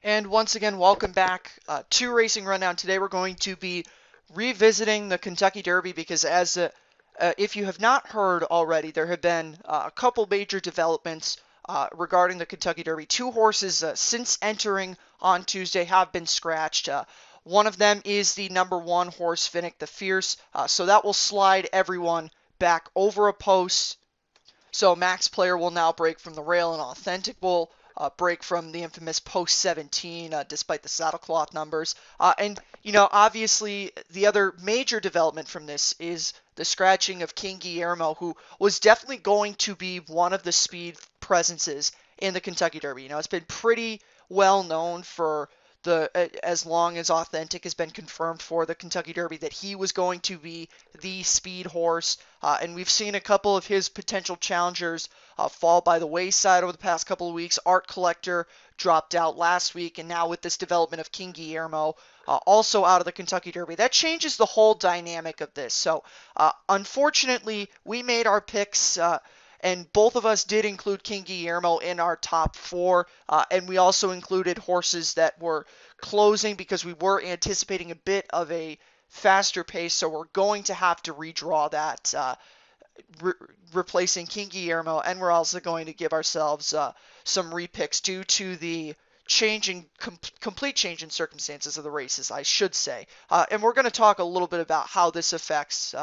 And once again, welcome back to Racing Rundown. Today we're going to be revisiting the Kentucky Derby because if you have not heard already, there have been a couple major developments regarding the Kentucky Derby. Two horses since entering on Tuesday have been scratched. One of them is the number one horse, Finnick the Fierce. So that will slide everyone back over a post. So Max Player will now break from the rail, and Authentic will break from the infamous post 17, despite the saddlecloth numbers. Obviously, the other major development from this is the scratching of King Guillermo, who was definitely going to be one of the speed presences in the Kentucky Derby. It's been pretty well known for as long as Authentic has been confirmed for the Kentucky Derby that he was going to be the speed horse, and we've seen a couple of his potential challengers fall by the wayside over the past couple of weeks. Art Collector dropped out last week, and now with this development of King Guillermo also out of the Kentucky Derby, that changes the whole dynamic of this. So unfortunately, we made our picks. And both of us did include King Guillermo in our top four, and we also included horses that were closing because we were anticipating a bit of a faster pace, so we're going to have to redraw that, replacing King Guillermo, and we're also going to give ourselves some repicks due to the complete change in circumstances of the races, I should say. And we're going to talk a little bit about how this affects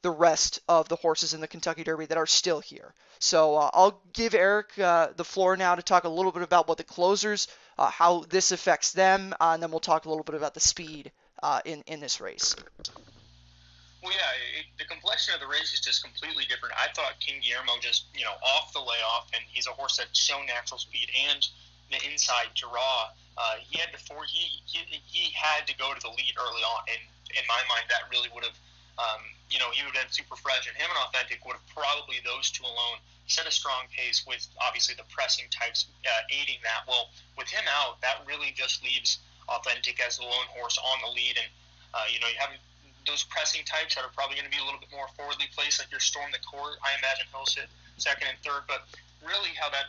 the rest of the horses in the Kentucky Derby that are still here. So I'll give Eric the floor now to talk a little bit about what the closers, how this affects them, and then we'll talk a little bit about the speed in this race. Well, yeah, the complexion of the race is just completely different. I thought King Guillermo just, off the layoff, and he's a horse that's shown natural speed and the inside draw. He had to go to the lead early on, and in my mind, that really would have, he would have been super fresh, and him and Authentic would have probably those two alone set a strong pace with obviously the pressing types aiding that. Well, with him out, that really just leaves Authentic as the lone horse on the lead, and you have those pressing types that are probably going to be a little bit more forwardly placed, like your Storm the Court. I imagine he'll sit second and third, but really how that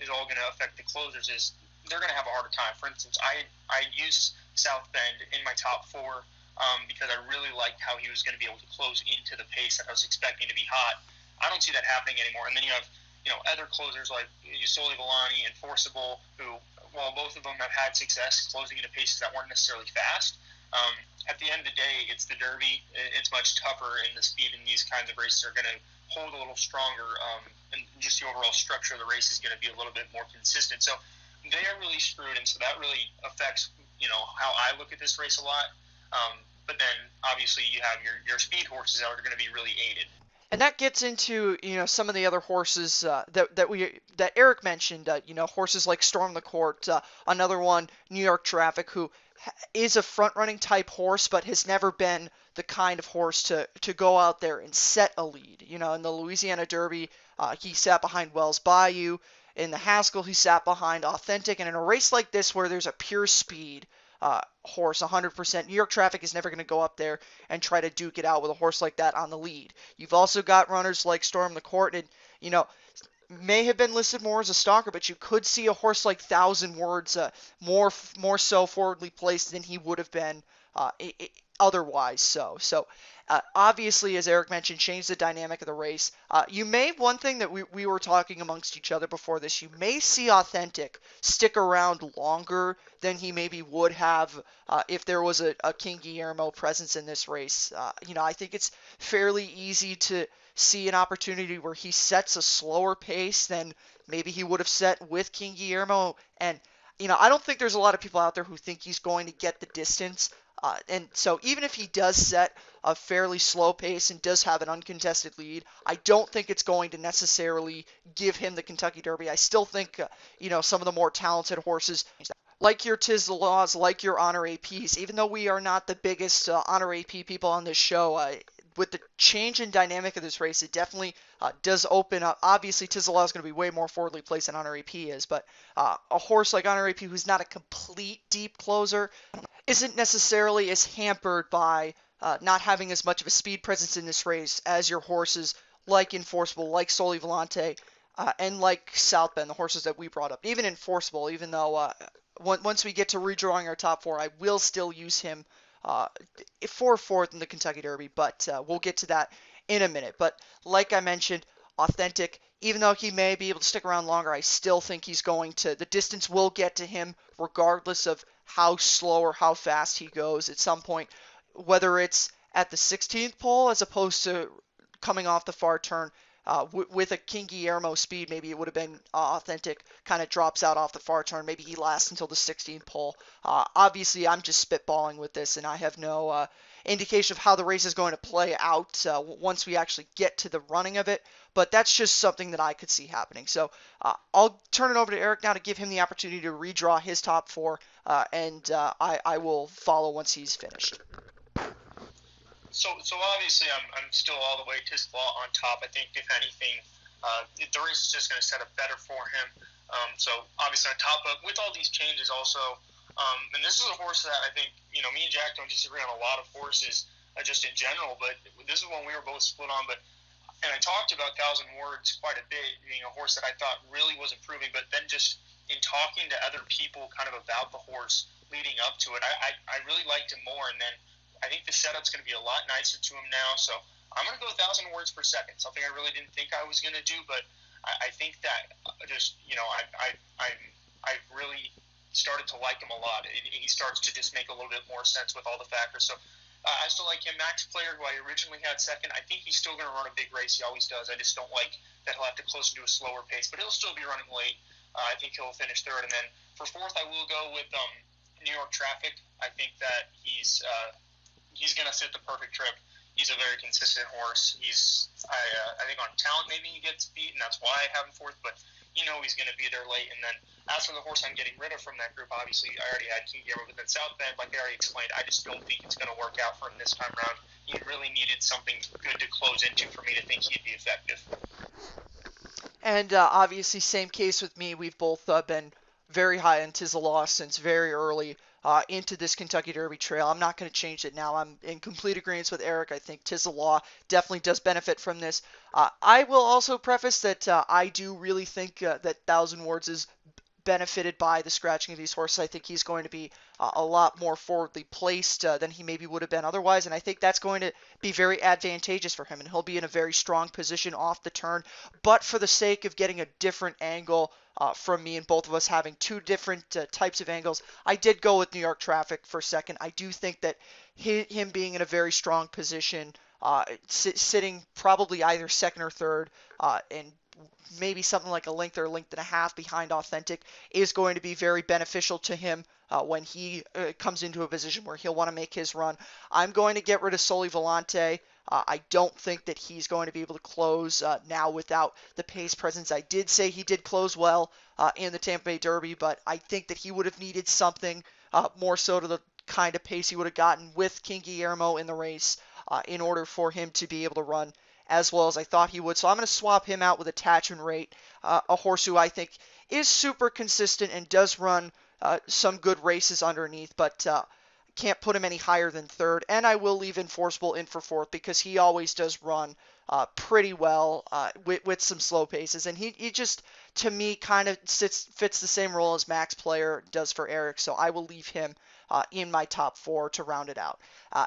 is all going to affect the closers is they're going to have a harder time. For instance, I used South Bend in my top four because I really liked how he was going to be able to close into the pace that I was expecting to be hot. I don't see that happening anymore. And then you have other closers like Soli Villani and Forcible, who, while both of them have had success closing into paces that weren't necessarily fast, at the end of the day, it's the Derby. It's much tougher, and the speed in these kinds of races are going to hold a little stronger, and just the overall structure of the race is going to be a little bit more consistent. So they are really screwed, and so that really affects how I look at this race a lot. But then obviously you have your speed horses that are going to be really aided. And that gets into some of the other horses that Eric mentioned. Horses like Storm the Court, another one, New York Traffic, who is a front-running type horse, but has never been the kind of horse to go out there and set a lead. In the Louisiana Derby, he sat behind Wells Bayou. In the Haskell, he sat behind Authentic. And in a race like this where there's a pure speed horse, 100%, New York Traffic is never going to go up there and try to duke it out with a horse like that on the lead. You've also got runners like Storm the Court, and, may have been listed more as a stalker, but you could see a horse like Thousand Words more so forwardly placed than he would have been otherwise. So obviously, as Eric mentioned, change the dynamic of the race. One thing that we were talking amongst each other before this, you may see Authentic stick around longer than he maybe would have if there was a King Guillermo presence in this race. I think it's fairly easy to see an opportunity where he sets a slower pace than maybe he would have set with King Guillermo. And, I don't think there's a lot of people out there who think he's going to get the distance. And so even if he does set a fairly slow pace and does have an uncontested lead, I don't think it's going to necessarily give him the Kentucky Derby. I still think, some of the more talented horses, like your Tiz the Laws, like your Honor APs, even though we are not the biggest Honor AP people on this show, with the change in dynamic of this race, it definitely does open up. Obviously, Tiz the Law is going to be way more forwardly placed than Honor AP is, but a horse like Honor AP, who's not a complete deep closer, isn't necessarily as hampered by not having as much of a speed presence in this race as your horses like Enforceable, like Soli Volante, and like South Bend, the horses that we brought up. Even Enforceable, even though once we get to redrawing our top four, I will still use him uh, for fourth in the Kentucky Derby, but we'll get to that in a minute. But like I mentioned, authentic. Even though he may be able to stick around longer, I still think he's going to. The distance will get to him, regardless of how slow or how fast he goes at some point. Whether it's at the 16th pole as opposed to coming off the far turn, with a King Guillermo speed, maybe it would have been authentic, kind of drops out off the far turn. Maybe he lasts until the 16th pole. Obviously, I'm just spitballing with this, and I have no indication of how the race is going to play out once we actually get to the running of it. But that's just something that I could see happening. So I'll turn it over to Eric now to give him the opportunity to redraw his top four, and I will follow once he's finished. So obviously I'm still all the way Tisla on top. I think if anything, the race is just going to set up better for him. So obviously on top of with all these changes also, and this is a horse that I think me and Jack don't disagree on a lot of horses just in general, but this is one we were both split on. But and I talked about Thousand Words quite a bit, being a horse that I thought really was improving, but then just in talking to other people kind of about the horse leading up to it, I really liked him more, and then I think the setup's going to be a lot nicer to him now. So I'm going to go 1,000 words per second, something I really didn't think I was going to do, but I think that just I really started to like him a lot. He starts to just make a little bit more sense with all the factors. So I still like him. Max Player, who I originally had second, I think he's still going to run a big race. He always does. I just don't like that he'll have to close into a slower pace, but he'll still be running late. I think he'll finish third. And then for fourth, I will go with New York Traffic. I think that he's going to sit the perfect trip. He's a very consistent horse. I think on talent maybe he gets beat, and that's why I have him fourth. But he's going to be there late. And then as for the horse I'm getting rid of from that group, obviously I already had King Guillermo. But then South Bend, like I already explained, I just don't think it's going to work out for him this time around. He really needed something good to close into for me to think he'd be effective. And obviously, same case with me. We've both been very high on Tizelaw since very early into this Kentucky Derby trail. I'm not going to change it now. I'm in complete agreement with Eric. I think Tizelaw definitely does benefit from this. I will also preface that I do really think that Thousand Words is benefited by the scratching of these horses. I think he's going to be a lot more forwardly placed than he maybe would have been otherwise, and I think that's going to be very advantageous for him, and he'll be in a very strong position off the turn. But for the sake of getting a different angle from me and both of us having two different types of angles, I did go with New York Traffic for second. I do think that him being in a very strong position, sitting probably either second or third, and maybe something like a length or a length and a half behind Authentic is going to be very beneficial to him when he comes into a position where he'll want to make his run. I'm going to get rid of Soli Volante. I don't think that he's going to be able to close now without the pace presence. I did say he did close well in the Tampa Bay Derby, but I think that he would have needed something more so to the kind of pace he would have gotten with King Guillermo in the race in order for him to be able to run as well as I thought he would. So I'm going to swap him out with Attachment Rate, a horse who I think is super consistent and does run some good races underneath, but can't put him any higher than third. And I will leave Enforceable in for fourth because he always does run pretty well with some slow paces. And he just, to me, kind of fits the same role as Max Player does for Eric. So I will leave him in my top four to round it out.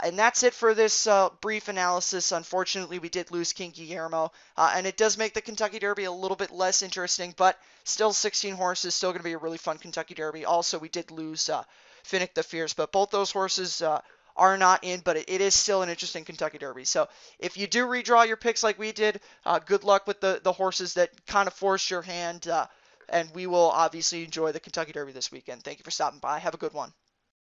And that's it for this brief analysis. Unfortunately, we did lose King Guillermo, and it does make the Kentucky Derby a little bit less interesting, but still 16 horses, still going to be a really fun Kentucky Derby. Also, we did lose Finnick the Fierce, but both those horses are not in, but it is still an interesting Kentucky Derby. So if you do redraw your picks like we did, good luck with the horses that kind of forced your hand, and we will obviously enjoy the Kentucky Derby this weekend. Thank you for stopping by. Have a good one.